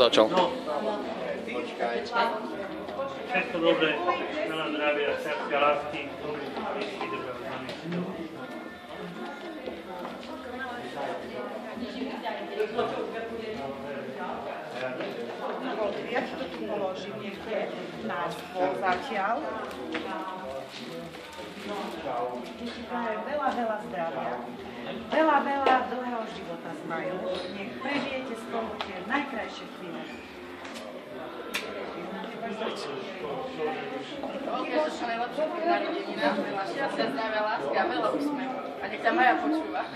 začal. Všetko dobré, veľa zdravia, šťastia, lásky, všetky dobré znamená. Ja ti to tu položím, niekde názvo zatiaľ. Veľa zdravia. Veľa dlhého života znajú. Nech prežijete spolu tie najkrajšie chvíle. Ja som najlepšie pri narodenina, veľa šťastia, zdravia, láska a veľa úsmevu. A nech ťa Maja počúva.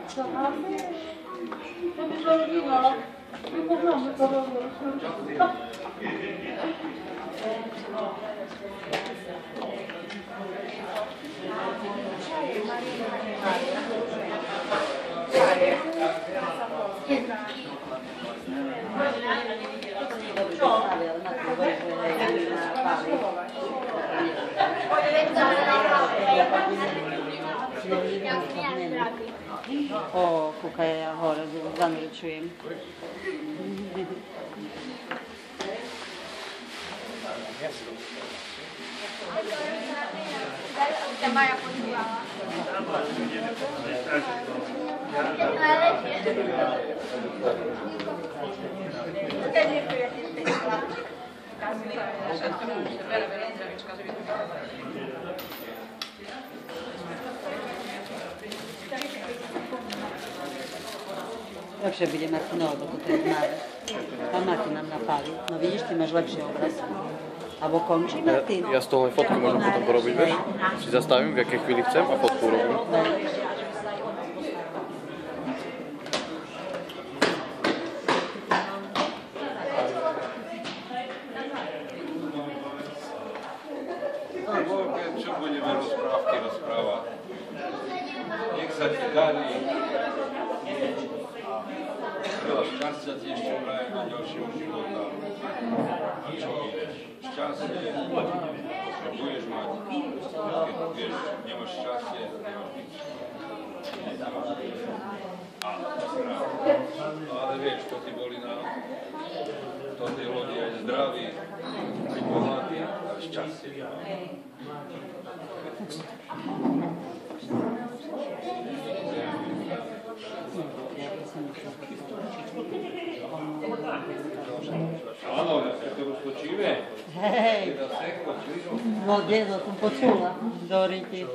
Čo máme? To by to vidno. My poznáme to dobro. O, kukaj ja hore zanručujem. Ťa Maja počúvala. Lepšie bude Martinovo, dok to je tmavé. Pán Martin nám napáli. No vidíš, ty máš lepší obraz. Abo končí Martin? Ja z toho aj fotku môžem potom porobiť, vieš? Si zastavím, v jakej chvíli chcem a fotku urobím. Čo budeme rozprávať? Nech sa ti darí. Veľa šťastia ti ešte prajem na ďalšieho života. A čo ideš? Šťastie budeš mať. Keď vieš, nemáš šťastie, nemáš nič. Ale vieš, to ty boli na tej lodi aj zdraví, aj bohatí, aj šťastie. Áno, ja to roztočíme. Hej, no dedo, som počula. Doriti.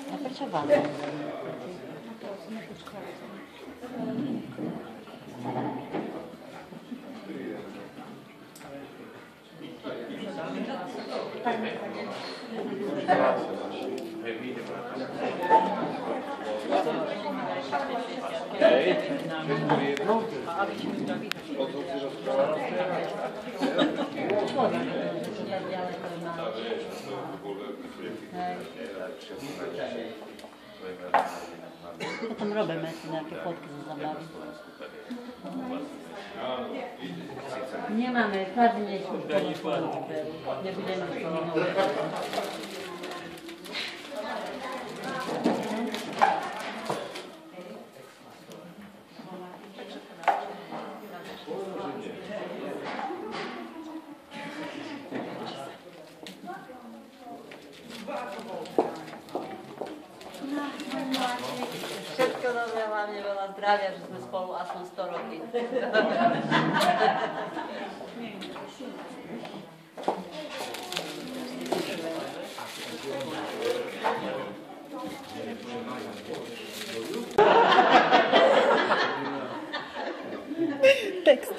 A prečo vám? Potom robíme si nejaké fotky za zabaví. Nemáme, každý nechú spolu nebudeme s tomu nového. Všetko dobré, hlavne veľa zdravia, že sme spolu aspoň 100 roky. Text.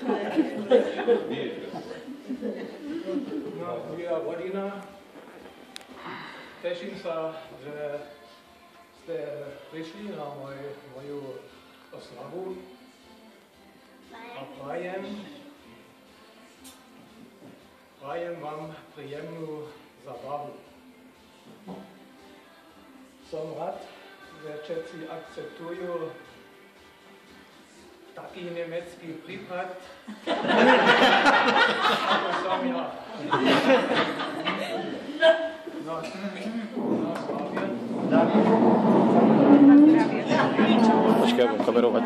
No, milá Vodina, teším sa, že ste prišli na moju oslavu a prajem vám príjemnú zabavu. Som rád, že všetci akceptujú taký nemecký prípad, ako som ja. No, Počkaj, ja budem kamerovať.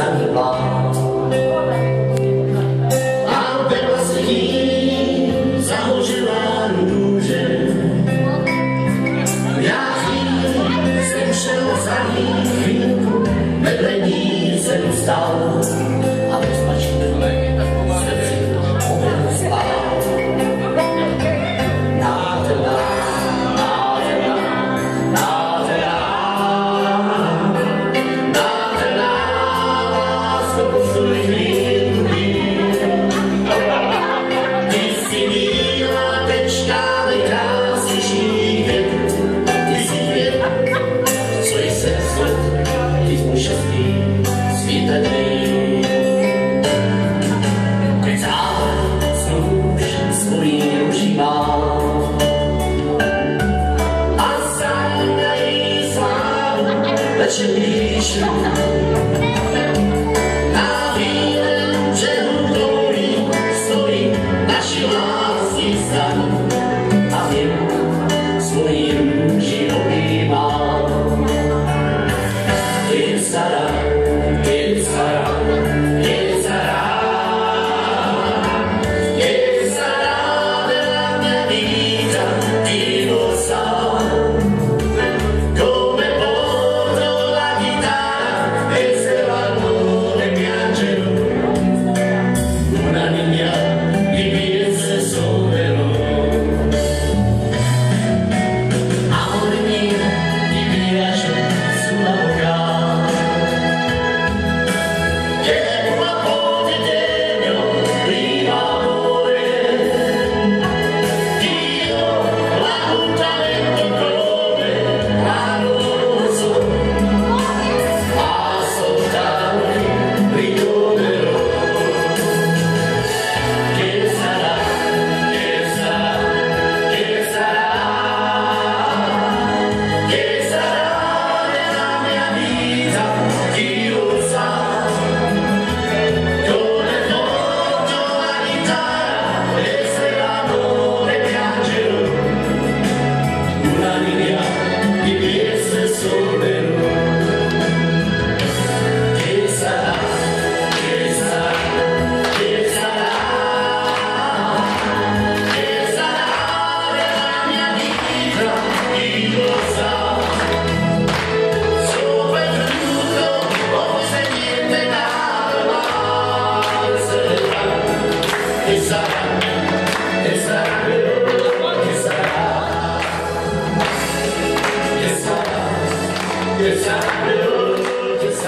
starý plán. A vedla se jí zahořila růže. Já jsem šel za ní chvílku, vedle ní jsem stál a bez pačky srdci mobil spát. Nádherná, nádherná, nádherná, nádherná lásko, posluj chvílku mír. Ty jsi bílá tečka, nejkrásnější květ. Ty jsi květ, co jsem svět, ty jsi můj šestý svítený. Teď zále snůž svojí ruší mám a zádají slávu večer píšu. Na bílém břehu touhy stojí naši lásky stan a jim svojí růži objímám. Je stará, je stará, je stará, je stará, byla mě víta, ty sám. Come porto la chitarra e se l'amore piangerò, una niña di piezze solerò. Amore mio, ti piace sulla bocca, che un po' di tempo prima amore, io l'appuntamento come amoroso, a soltanto ritornerò. Che sarà, che sarà, che sarà, che sarà nella mia vita, chi lo sa. Come porto la chitarra e se l'amore piangerò, una linea di piezze solerò. Che sarà, che sarà, che sarà, che sarà nella mia vita, chi lo sa. Soprattutto se niente calma sarà. Che sarà, che sarà, che sarà, che sarà, che sarà, che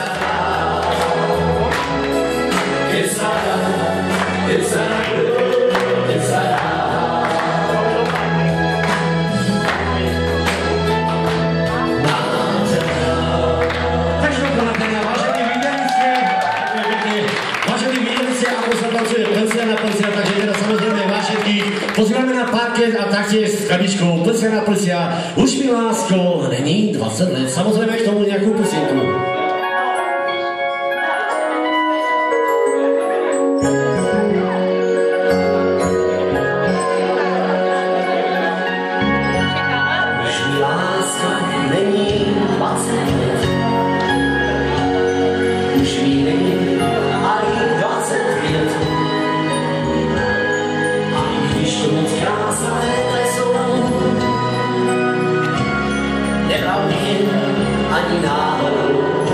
sarà, che sarà, che sarà, che sarà. Takže dokonatelná, vážení viděli ste, ako sa tancuje plncia na plcia, takže teda samozrejme vás všetkých pozývame na parket a taktiež s krabičkou plcia na plcia. Už mi lásko, není 20 let, samozrejme k tomu nejakú písenku. Už mi láska není 20 let, už mi není ani 25. A i když to moc krásné léta jsou, nebral bych jen ani náhodou.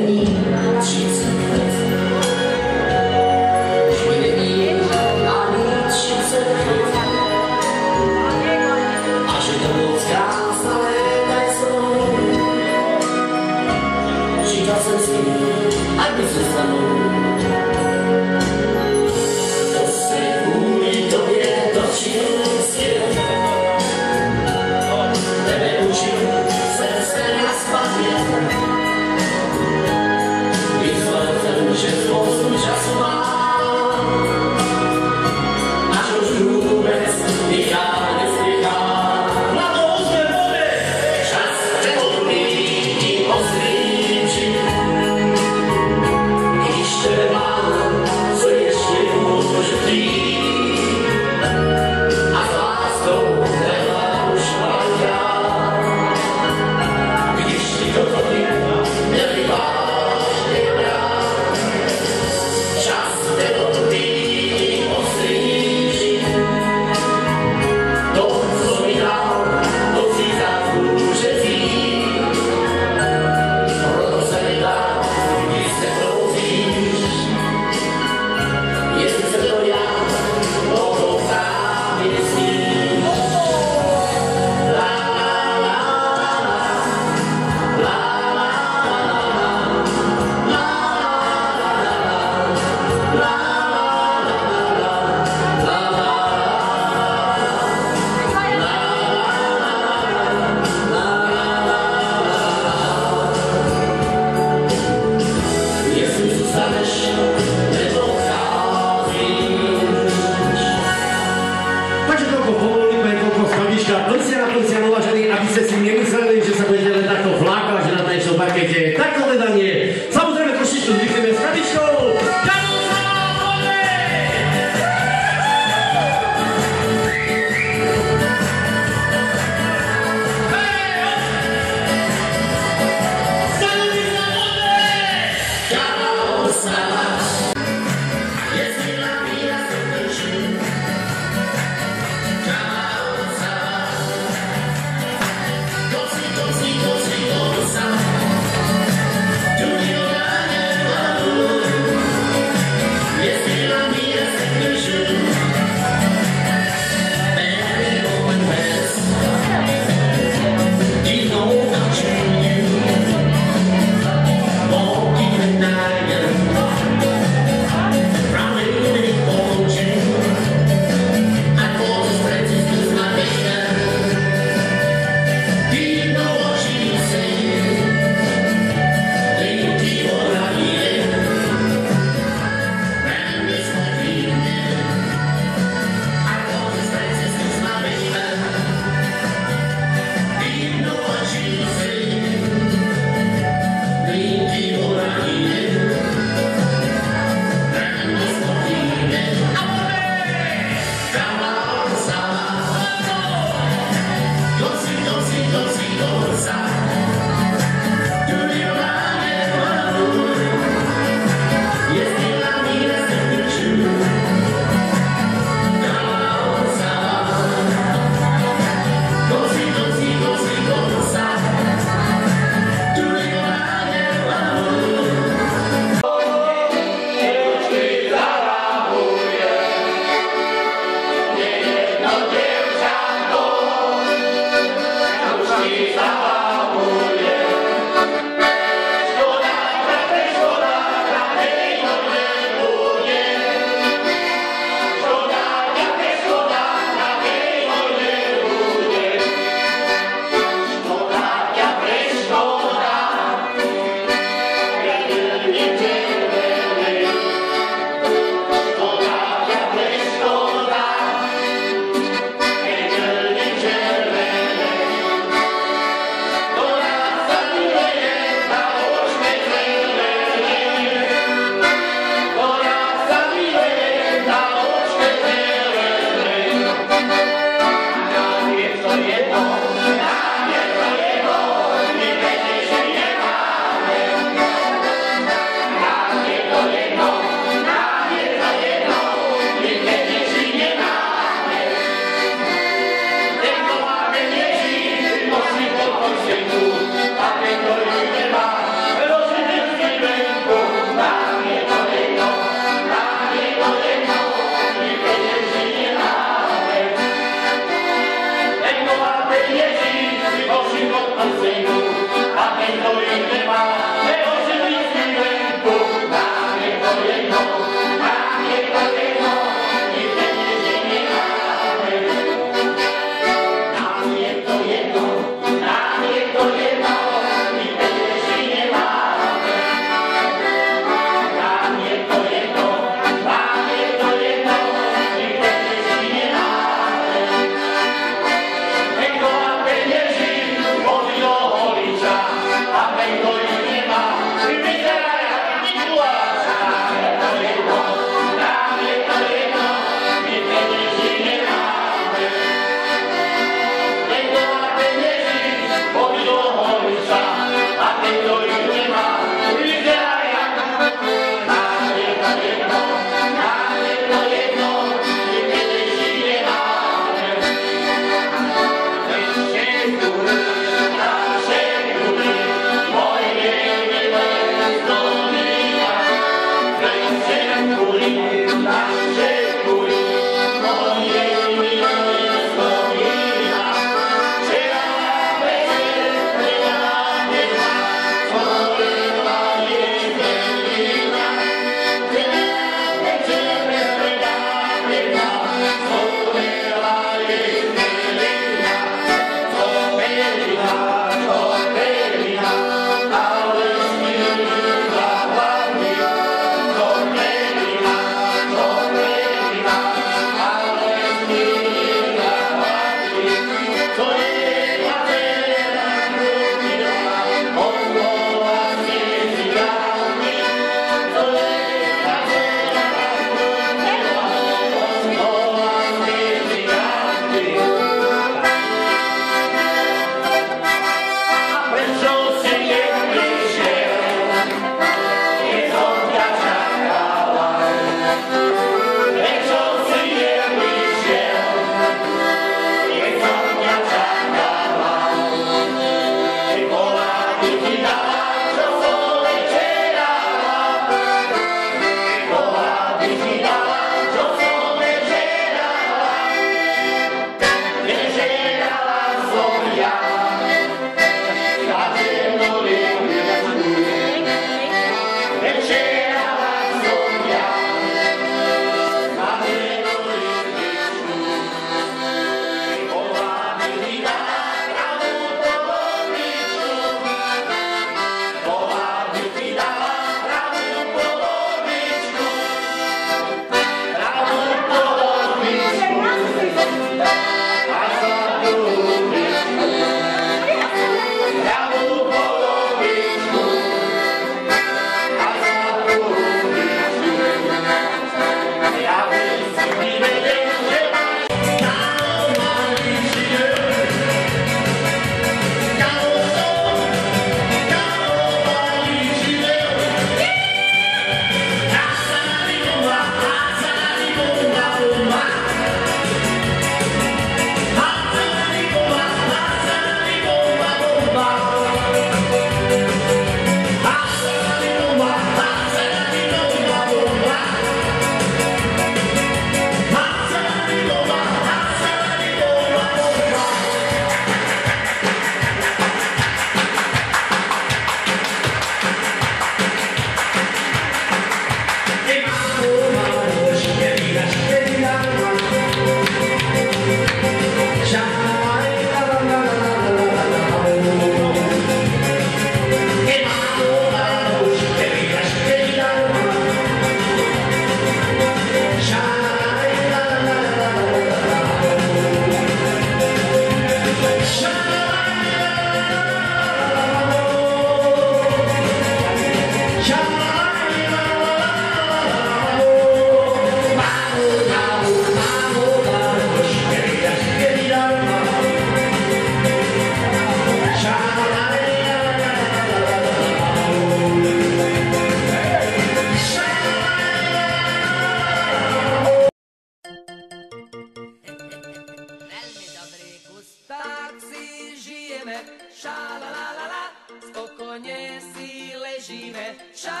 riešime. Ša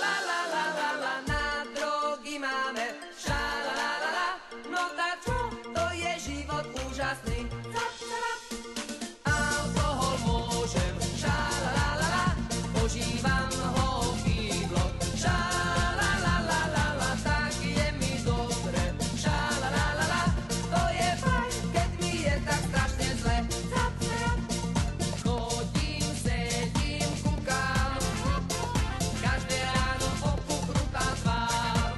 la la la la la, na drogy máme. Ša la la la la, no tak čo, to je život úžasný. Alkohol môžem, ša la la la la, požívam ho kýdlo. Ša la la la la la, tak je mi dobre. Ša la la la la, to je fajn, keď mi je tak strašne zle. Chodím, sedím, kúkam, každé ráno opuchnutá tvár.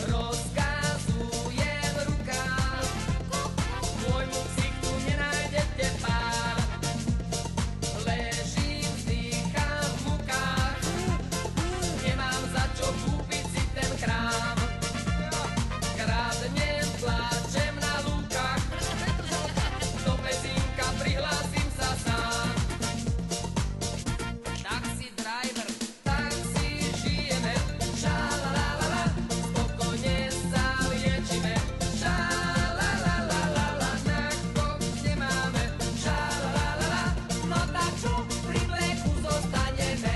Rozkazujem rukám, môjmu ksichtu nenájdete pár. Ležím, vzdychám v mukách, nemám za čo kúpiť si ten krám. Kradnem, plačem na lúkach, do pezínka prihlásim sa sám. Taxi driver, taxi žijeme, ša la la la la, spokojne sa liečime. Ša la la la la la, na kok nemáme. Ša la la la la, no tak čo, pri mlieku zostaneme.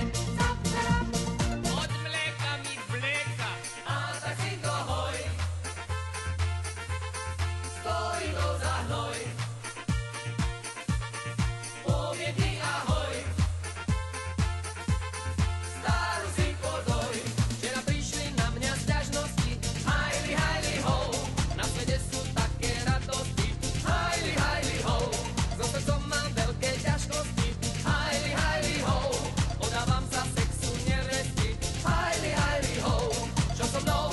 Od mlieka mi vlieka, a tak si to hoj, stojí to za hnoj. Povie ti ahoj, starú si podoj. Včera prišli na mňa sťažnosti, hajli, hajli, ho. Na svete sú také radosti, hajli, hajli, ho. So srdcom mám veľké ťažkosti, hajli, hajli, ho. Podávam sa sexu nevesti, hajli, hajli, ho. Čo so mnou,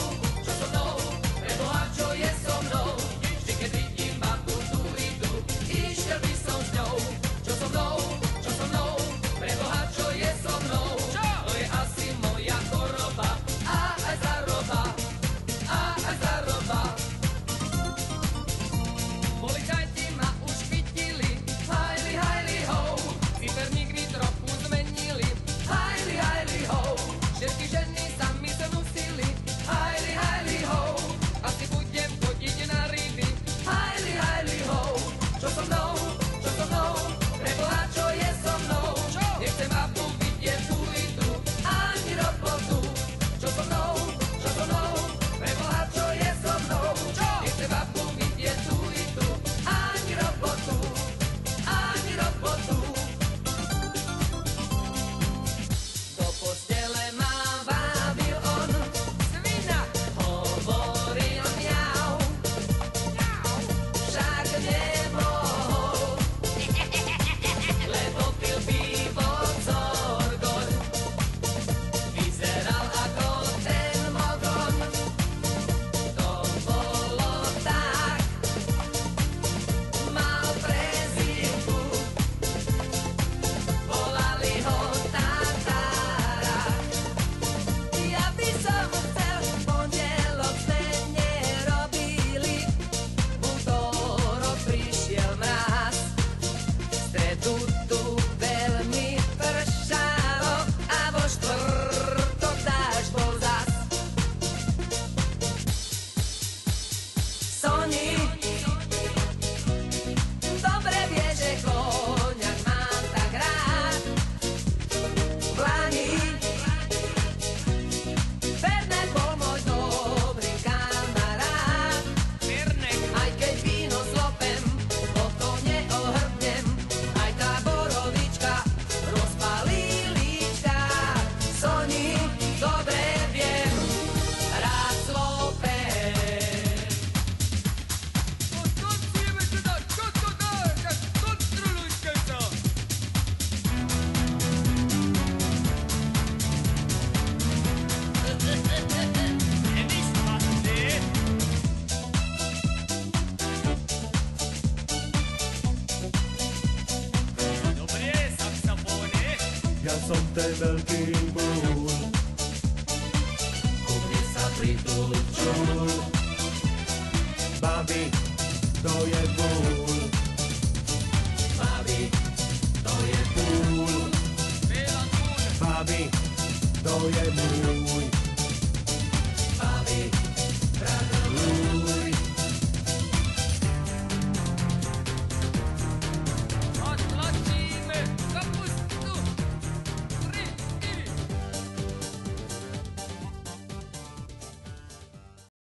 preboha, čo je so mnou? Vždy, keď vidím babu tu idú, išiel by som s ňou. Čo so mnou, preboha, čo je so mnou? To je asi moja choroba, a aj staroba, a aj staroba. Policajti ma už chytili, hajli, hajli, ho. Cyferník mi trochu zmenili, hajli, hajli, ho. Všetky ženy sa mi znusili, hajli, hajli, ho. Asi budem chodiť na ryby, hajli, hajli, ho. Čo so mnou, preboha, čo je so mnou? Nechcem babu vidieť tu i tu, ani robotu. Čo so mnou, preboha, čo je so mnou? Nechcem babu vidieť tu i tu, ani robotu, ani robotu. Do postele ma vábil on, svina, hovoril mňau, však nemohol, lebo pil pivo Zorgol. Vyzeral ako ten mogon, to bolo tak, mal prezývku, volali ho Tatára. Ja by som chcel, v pondelok sme nerobili, v útorok prišiel mráz, v stredu tu veľmi pršalo a vo štvrtok dážď bol zas. Soni dobre vie, že koňak mám tak rád. V lani Fernet bol môj dobrý kamarát. Aj keď víno zlopem, o to neohrdnem, aj tá borovička rozpalí líčka. Soni dobre viem, rád zlopem. Ja som ten veľký múl, Ku mne sa pritul čul, babi, to je múl, babi, to je múl, babi, to je môj, babi, brat